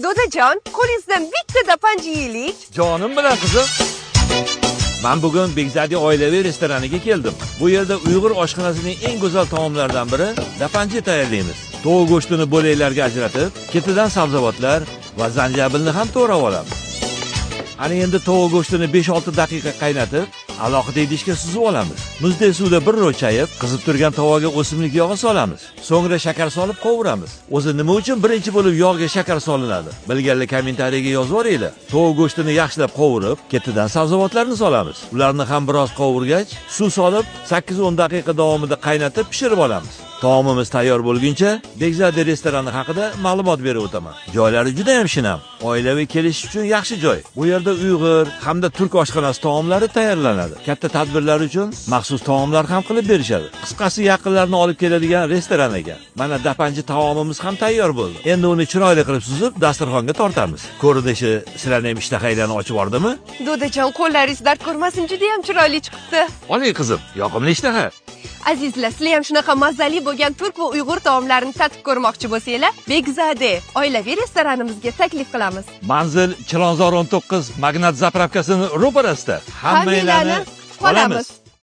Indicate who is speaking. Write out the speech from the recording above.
Speaker 1: Dodajon, qo'lingizdan bitta panji yeylik.
Speaker 2: Jonim bilan qizim. Men bugun Begzadi oilaviy restoraniga keldim. Bu yerda Uyg'ur oshxonasining eng go'zal taomlaridan biri dapanji tayyorlaymiz. Tovuq go'shtini bo'laklarga ajratib, ketidan sabzavotlar va zanjabilni ham to'g'rab olamiz. Ana endi tovuq go'shtini 5-6 daqiqa qaynatib, alohida idishga suzib olamiz. Muzday suvda bir ro'chayib, qizib turgan tovoqqa o'simlik yog'i solamiz. So'ngra shakar solib qovuramiz. O'zi nima uchun birinchi bo'lib yog'ga shakar solinadi? Bilganlar kommentariyaga yozib yuboringlar. Tovuq go'shtini yaxshilab qovurib, ketidan sabzavotlarni solamiz. Ularni ham biroz qovurgach, suv solib 8-10 daqiqa davomida qaynatib pishirib olamiz. Taomimiz tayyor bo'lguncha Begzadi restorani haqida ma'lumot berib o'taman. Joylari juda ham shinam. Oilaviy kelish uchun yaxshi joy. Bu yerda Uyg'ur hamda turk oshxonasi taomlari tayyorlanadi. Katta tadbirlar uchun maxsus taomlar ham qilib berishadi. Qisqasi yaqinlarni olib keladigan restoran ekan. Mana dapanji taomimiz ham tayyor bo'ldi. Endi uni chiroyli qilib suzib, dasturxonga tortamiz. Ko'rinishi sizlarning ham ishtahanglarni ochib yubordimi?
Speaker 1: Dodajon, qo'llaringiz dard ko'rmasin, juda ham chiroyli chiqibdi.
Speaker 2: Oling qizim, yoqimli ishtaha.
Speaker 1: Azizlar, sizlar ham shunaqa mazali bo'lgan turk va uyg'ur taomlarini tatib ko'rmoqchi bo'lsanglar, Begzadi oilaviy restoranimizga taklif qilamiz.
Speaker 2: Manzil Chilonzor 19 Magnat zapravkasining ro'parasida.
Speaker 1: Hammanglarni qolamiz.